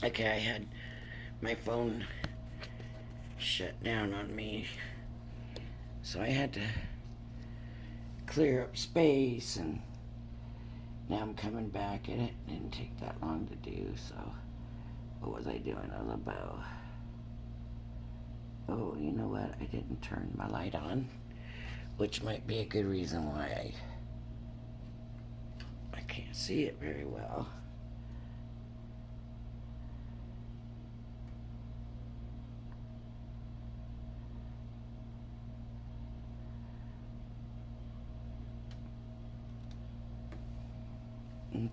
Okay, I had my phone shut down on me, so I had to clear up space, and now I'm coming back, and it didn't take that long to do. So what was I doing? I was about, oh, you know what, I didn't turn my light on, which might be a good reason why I can't see it very well.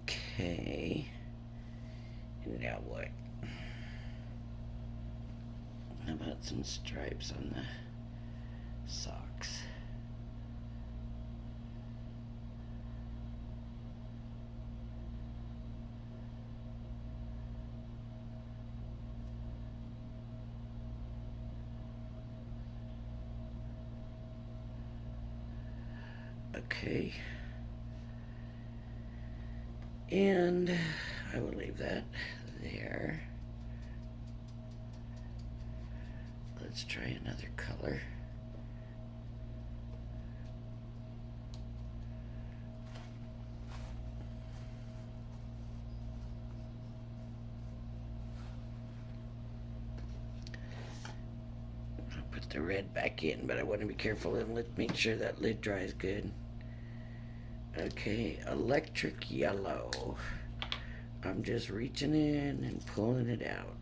Okay, and now what? How about some stripes on the socks? Okay. And I will leave that there. Let's try another color. I'll put the red back in, but I want to be careful and make sure that lid dries good. Okay, electric yellow. I'm just reaching in and pulling it out.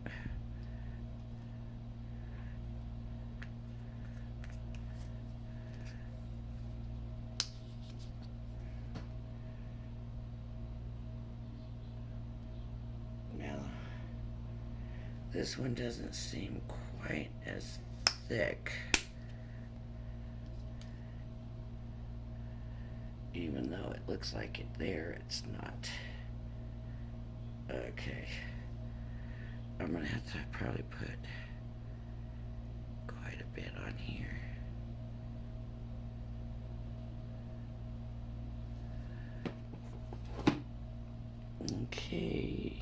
Now, this one doesn't seem quite as thick, even though it looks like it there, it's not. Okay, I'm gonna have to probably put quite a bit on here. Okay.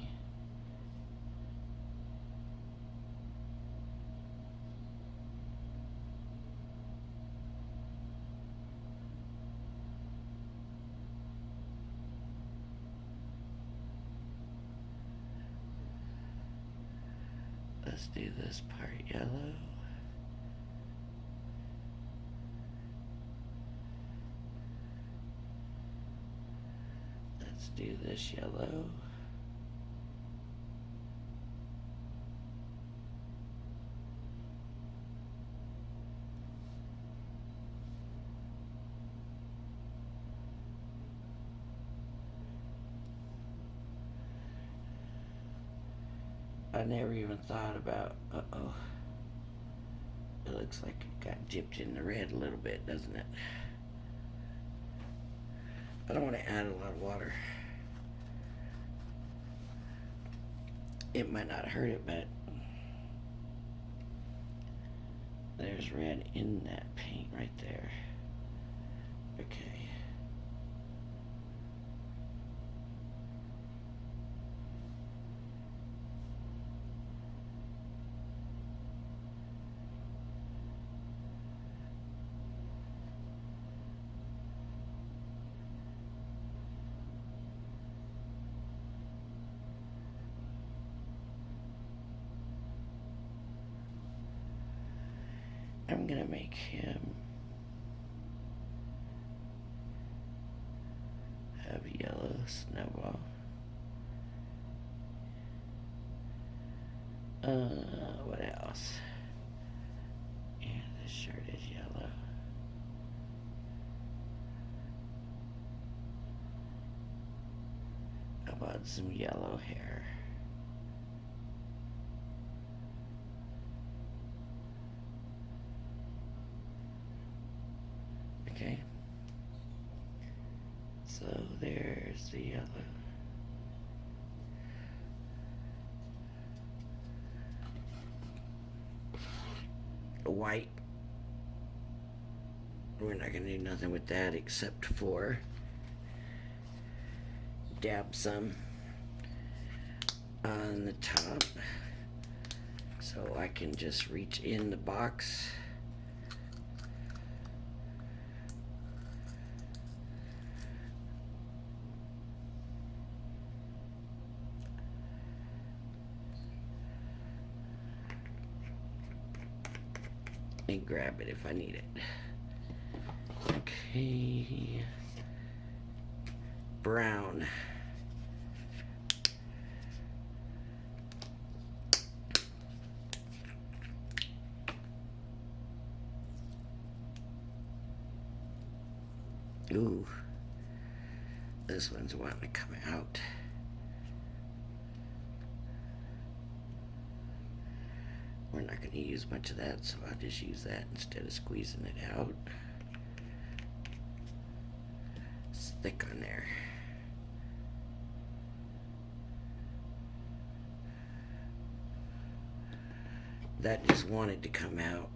Let's do this part yellow. Let's do this yellow. I never even thought about, uh-oh. It looks like it got dipped in the red a little bit, doesn't it? I don't want to add a lot of water. It might not hurt it, but there's red in that paint right there. Okay. I'm gonna make him have yellow snowball. What else? Yeah, this shirt is yellow. How about some yellow hair? Okay. So there's the yellow. White. We're not gonna do nothing with that except for dab some on the top so I can just reach in the box. And grab it if I need it. Okay. Brown. Ooh, this one's wanting to come out. We're not going to use much of that, so I'll just use that instead of squeezing it out. It's thick on there. That just wanted to come out.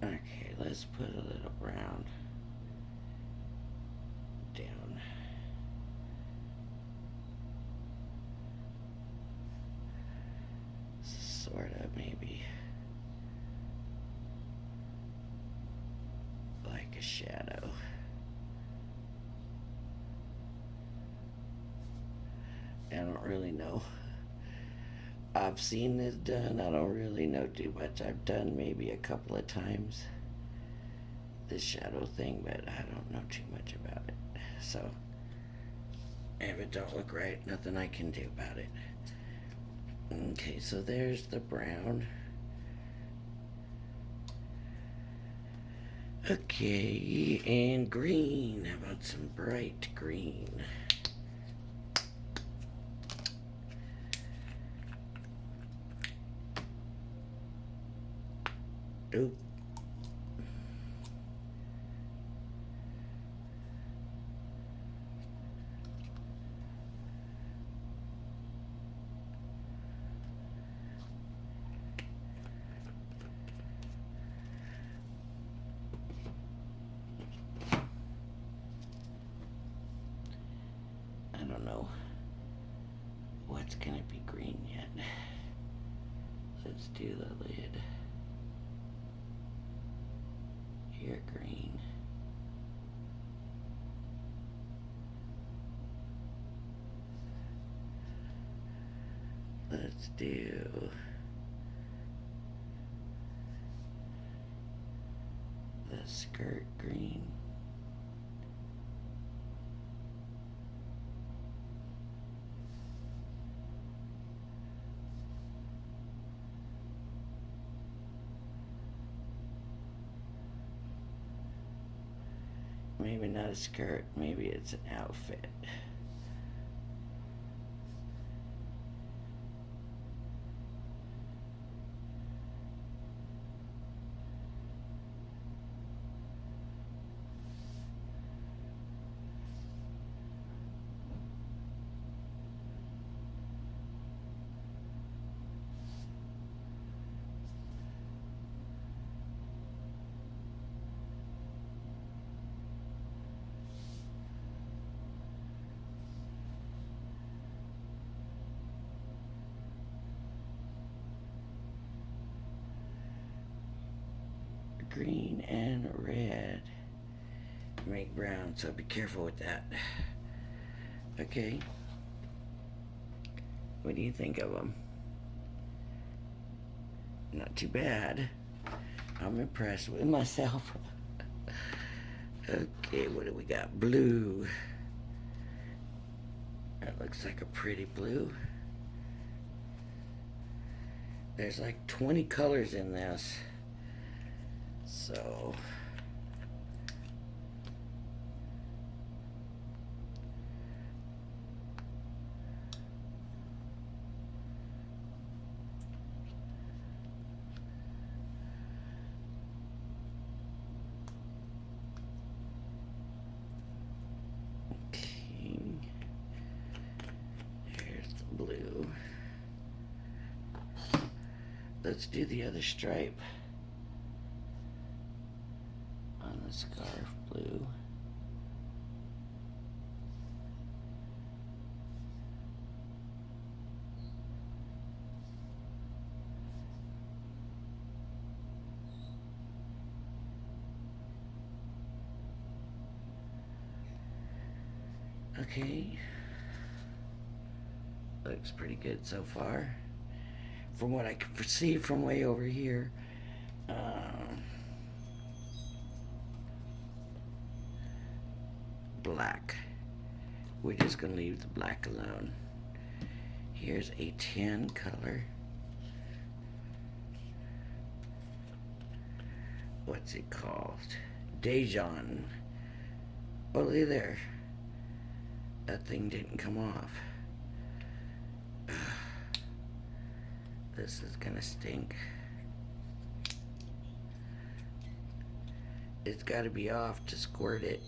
Okay, let's put a little brown down. Sort of, maybe. Like a shadow. I don't really know. I've seen this done. I don't really know too much. I've done maybe a couple of times this shadow thing, but I don't know too much about it. So if it don't look right, nothing I can do about it. Okay, so there's the brown. Okay, and green. How about some bright green? Oop. I don't know what's gonna be green yet. Let's do the lid. Here, green. Let's do the skirt green. Maybe not a skirt, maybe it's an outfit. Green and red make brown, so be careful with that. Okay, what do you think of them? Not too bad. I'm impressed with myself. Okay, what do we got? Blue. That looks like a pretty blue. There's like 20 colors in this. So okay, here's the blue. Let's do the other stripe on the scarf blue. Okay. Looks pretty good so far. From what I can perceive from way over here. Black. We're just going to leave the black alone. Here's a tan color. What's it called? Dijon. Oh, look there. That thing didn't come off. This is gonna stink. It's gotta be off to squirt it.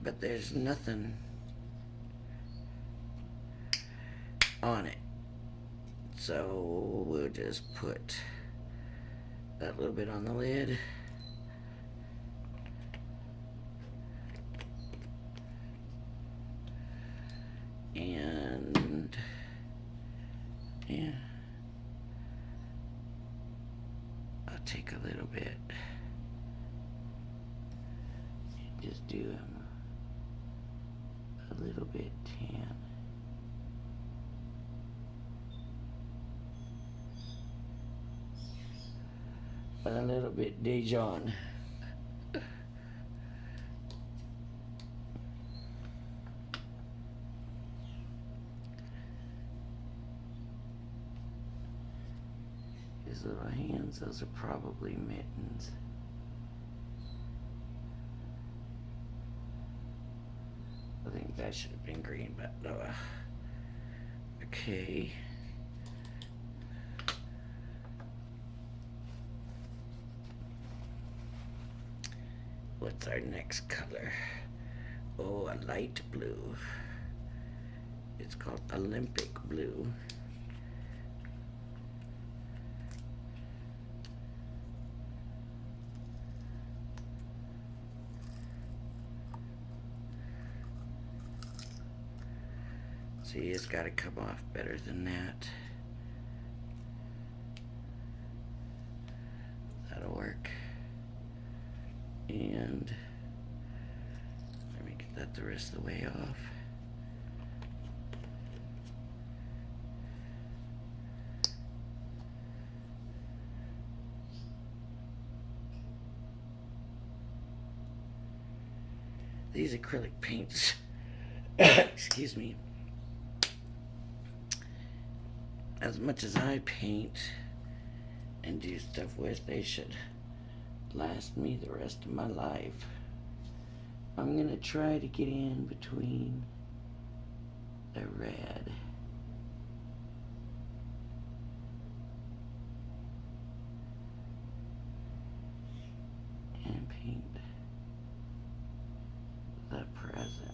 But there's nothing on it. So we'll just put that little bit on the lid. And yeah, I'll take a little bit and just do them a little bit tan. A little bit Dijon. His little hands, those are probably mittens. I think that should have been green, but okay. What's our next color? Oh, a light blue. It's called Olympic blue. See, it's got to come off better than that. That'll work. And let me get that the rest of the way off. These acrylic paints, excuse me, as much as I paint and do stuff with, they should last me the rest of my life. I'm gonna try to get in between the red and paint the present.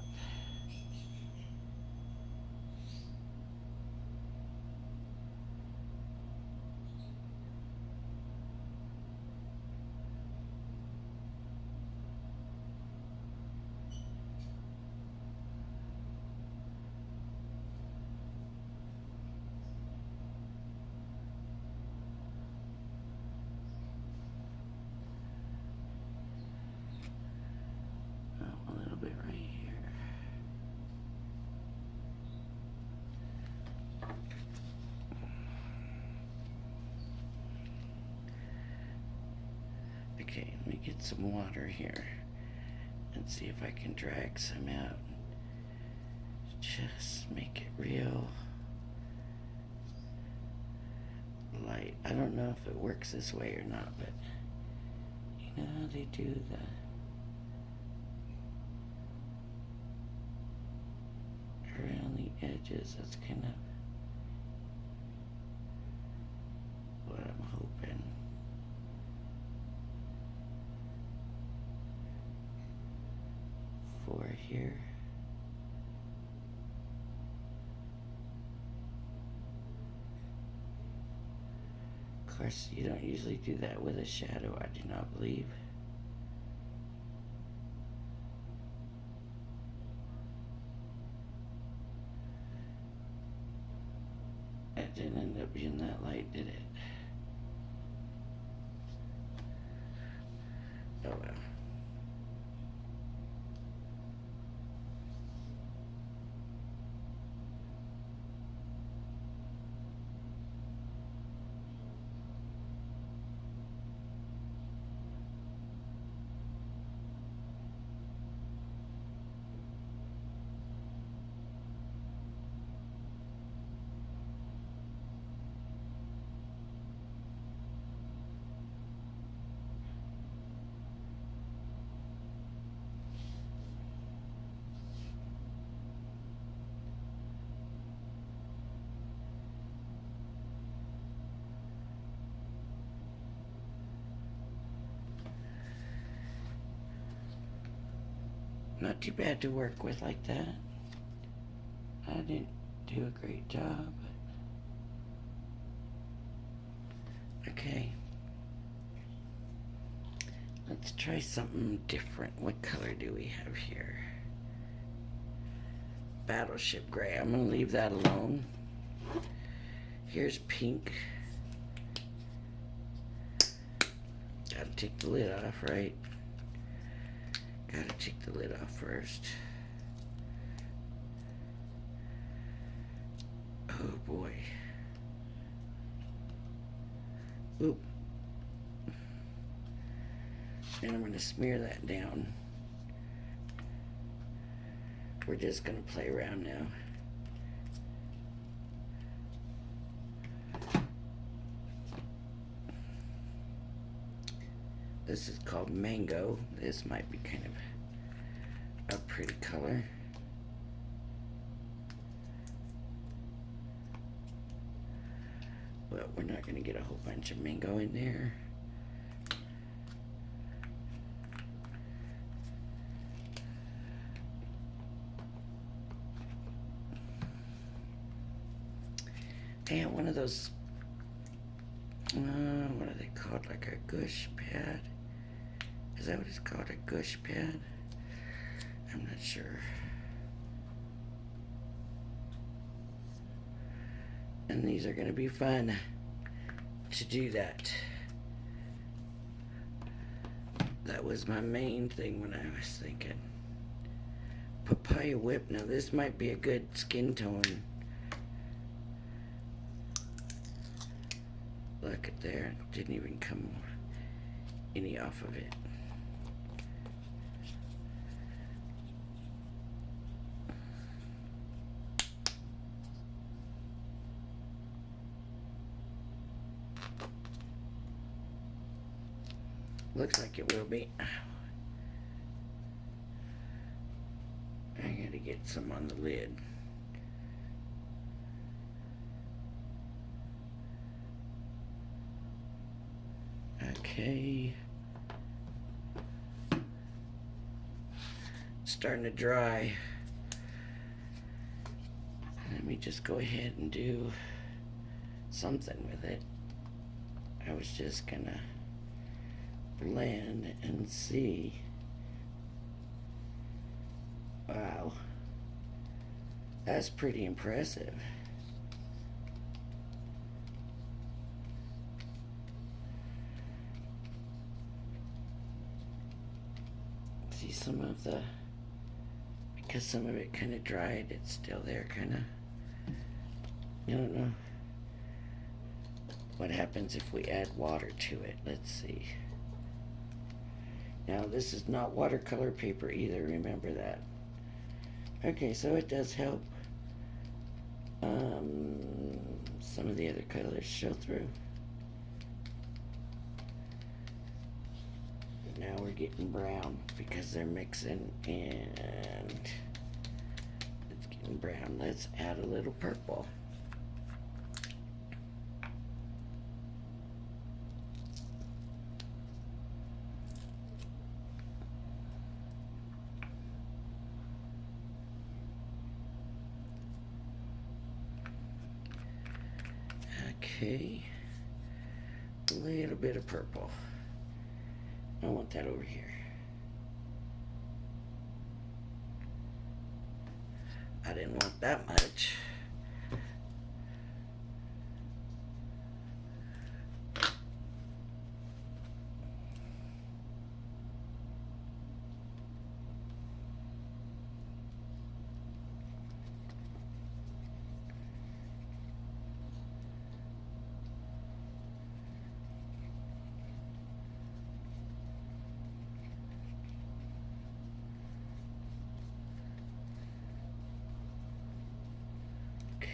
A little bit right here. Okay, let me get some water here and see if I can drag some out. Just make it real light. I don't know if it works this way or not, but you know how they do the around the edges. That's kind of what I'm hoping. For here. Of course, you don't usually do that with a shadow, I do not believe. It didn't end up being that light, did it? Oh well. Not too bad to work with like that. I didn't do a great job. Okay. Let's try something different. What color do we have here? Battleship gray. I'm going to leave that alone. Here's pink. Gotta take the lid off, right? Gotta take the lid off first. Oh boy. Oop. And I'm gonna smear that down. We're just gonna play around now. This is called Mango. This might be kind of a pretty color. But we're not gonna get a whole bunch of mango in there. And one of those, what are they called? Like a gush pad? Is that what it's called? A gush pad? I'm not sure. And these are going to be fun to do that. That was my main thing when I was thinking. Papaya whip. Now this might be a good skin tone. Look at there. Didn't even come any off of it. Looks like it will be. I gotta get some on the lid. Okay. It's starting to dry. Let me just go ahead and do something with it. I was just gonna blend and see. Wow. That's pretty impressive. See some of the, because some of it kind of dried, it's still there kind of. I don't know what happens if we add water to it. Let's see. Now this is not watercolor paper either, remember that. Okay, so it does help some of the other colors show through. Now we're getting brown because they're mixing and it's getting brown. Let's add a little purple. Okay, a little bit of purple. I want that over here. I didn't want that much.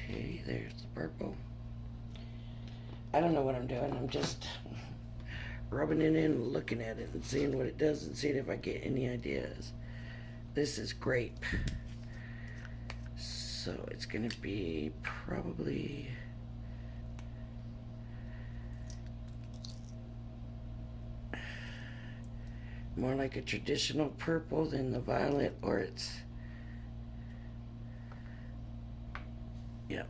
Okay, there's the purple. I don't know what I'm doing. I'm just rubbing it in, looking at it, and seeing what it does and seeing if I get any ideas. This is grape. So it's going to be probably... more like a traditional purple than the violet, or it's, yep.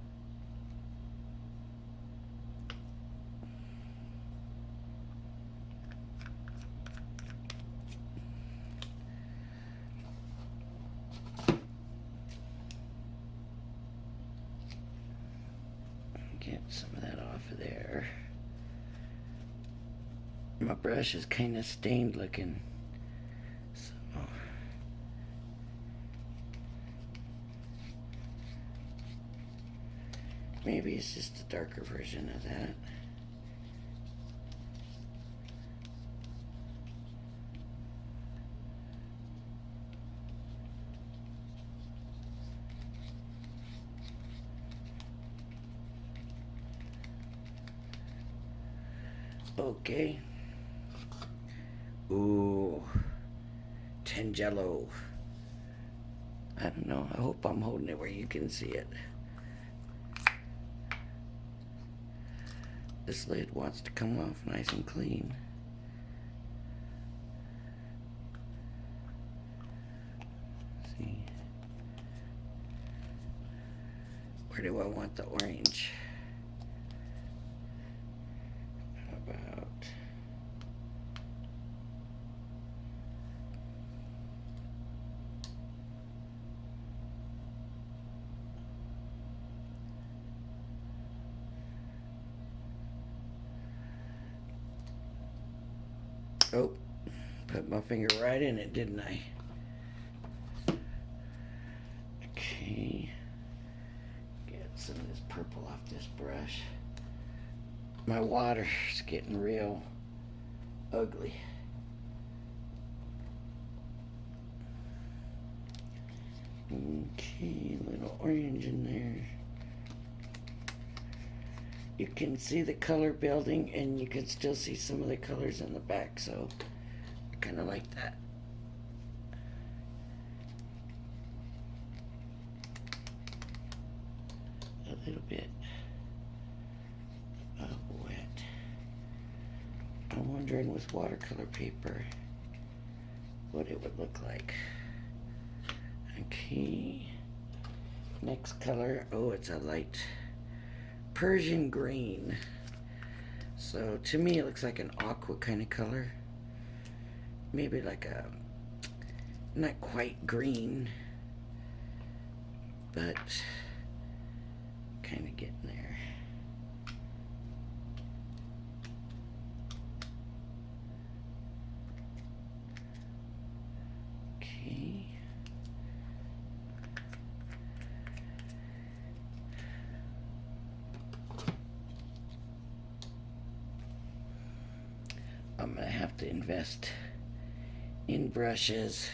Get some of that off of there. My brush is kind of stained looking, so maybe it's just a darker version of that. Okay. Ooh, Tangelo. I don't know. I hope I'm holding it where you can see it. This lid wants to come off nice and clean. See? Where do I want the orange? How about... Oh, put my finger right in it, didn't I? Okay. Get some of this purple off this brush. My water's getting real ugly. Okay, a little orange in there. You can see the color building, and you can still see some of the colors in the back, so I kind of like that. A little bit of wet. I'm wondering with watercolor paper what it would look like. Okay. Next color. Oh, it's a light Persian green. So to me it looks like an aqua kind of color. Maybe like a, not quite green, but kind of getting there. Okay. I'm gonna have to invest in brushes.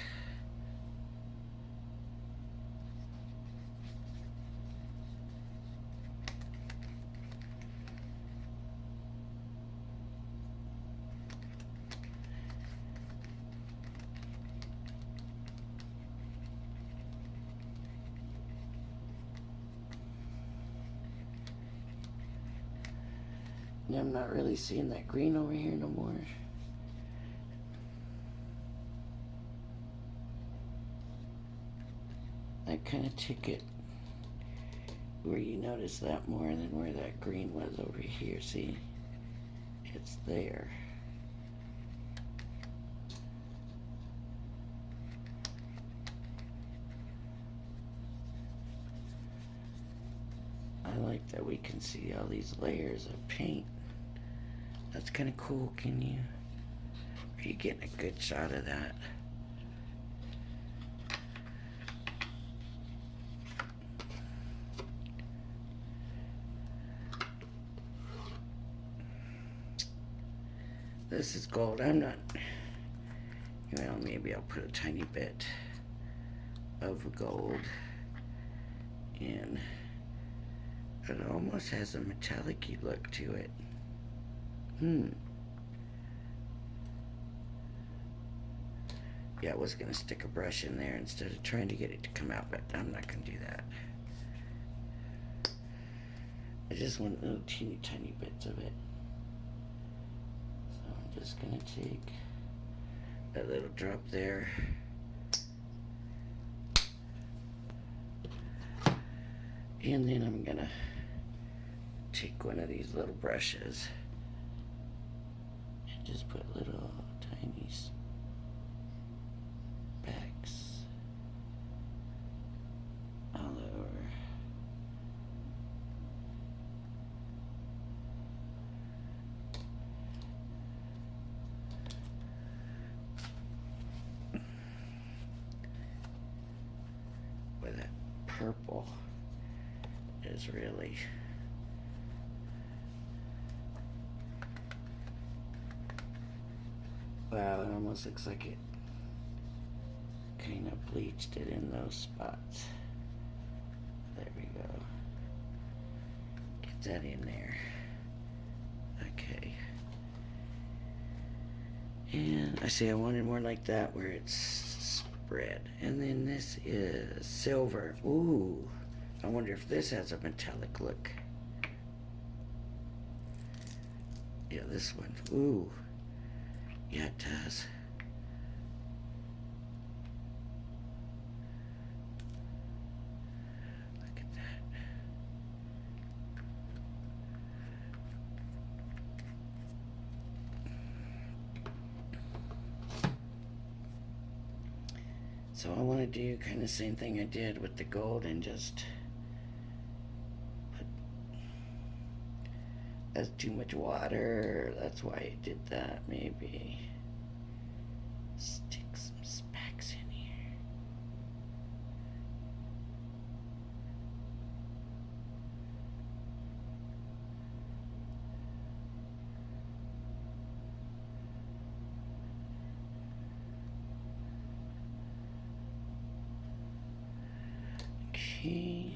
I'm not really seeing that green over here no more. I kind of took it where you notice that more than where that green was over here. See, it's there. I like that we can see all these layers of paint. That's kind of cool. Are you getting a good shot of that? This is gold. I'm not, well, maybe I'll put a tiny bit of gold in. It almost has a metallic-y look to it. Yeah, I was gonna stick a brush in there instead of trying to get it to come out, but I'm not gonna do that. I just want little teeny tiny bits of it. So I'm just gonna take a little drop there. And then I'm gonna take one of these little brushes and just put little tiny specks all over. Where that purple is really wow, it almost looks like it kind of bleached it in those spots. There we go. Get that in there. Okay. And I see I wanted more like that where it's spread. And then this is silver. Ooh. I wonder if this has a metallic look. Yeah, this one. Ooh. Yeah, it does. Look at that. So I want to do kind of the same thing I did with the gold and just put, that's too much water. That's why I did that. Maybe stick some specks in here. Okay.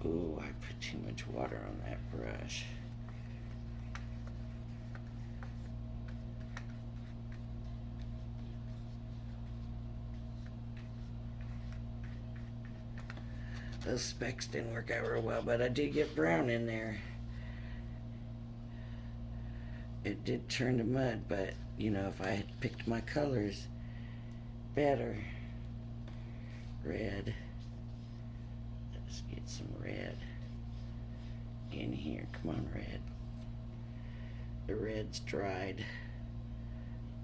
Ooh, I put too much water on that brush. Those specks didn't work out real well, but I did get brown in there. It did turn to mud, but you know, if I had picked my colors better, red, let's get some red in here. Come on, red. The red's dried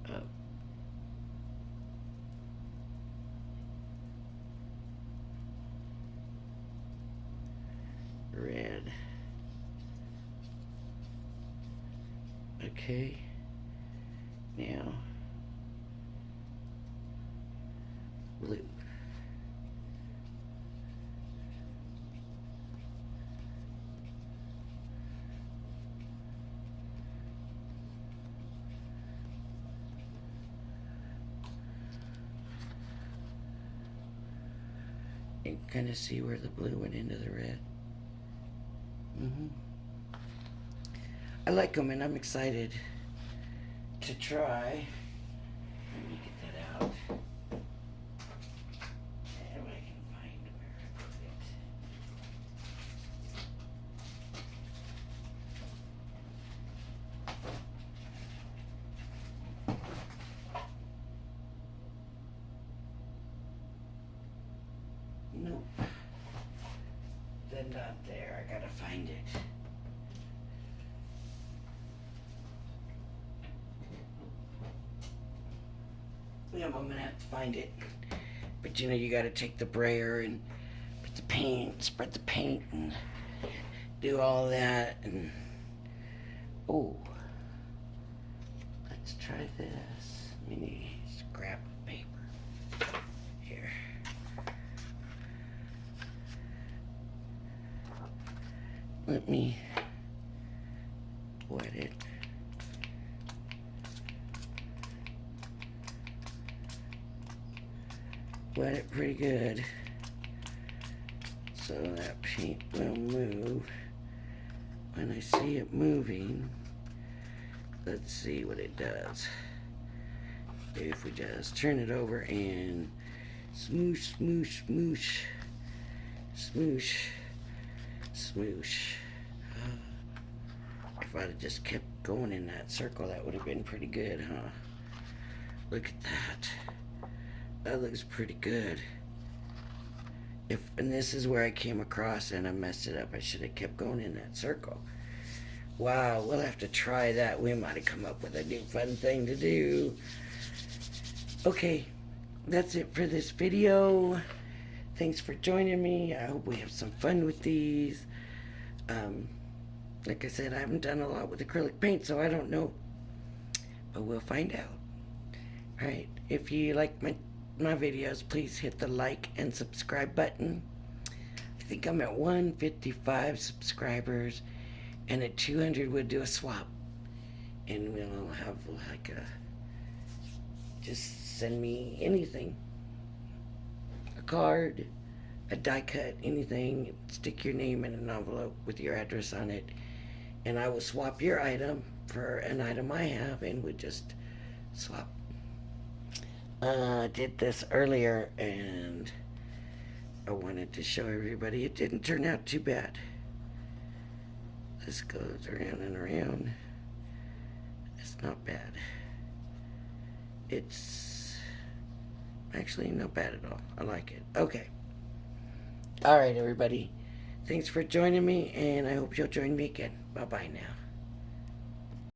up. Red. Okay. Now, blue. You can kind of see where the blue went into the red. I like them, and I'm excited to try. Let me get that out. If I can find where I put it. Nope. They're not there. I gotta find it. Yeah, I'm gonna have to find it. But you know, you gotta take the brayer and put the paint, spread the paint, and do all that. And oh, let's try this. We need scrap paper here. Let me wet it. Wet it pretty good so that paint will move. When I see it moving, let's see what it does. If we just turn it over and smoosh, smoosh, smoosh, smoosh, Smoosh. If I'd have just kept going in that circle, that would have been pretty good, huh? Look at that. That looks pretty good. And this is where I came across and I messed it up. I should have kept going in that circle. Wow, we'll have to try that. We might have come up with a new fun thing to do. Okay, that's it for this video. Thanks for joining me. I hope we have some fun with these. Like I said, I haven't done a lot with acrylic paint, so I don't know. But we'll find out. Alright, if you like my videos, please hit the like and subscribe button. I think I'm at 155 subscribers, and at 200 we'll do a swap. And we'll have like just send me anything. A card, a die cut, anything. Stick your name in an envelope with your address on it. And I will swap your item for an item I have, and we'll just swap. I did this earlier, and I wanted to show everybody it didn't turn out too bad. This goes around and around. It's not bad. It's actually not bad at all. I like it. Okay. Alright, everybody. Thanks for joining me, and I hope you'll join me again. Bye-bye now.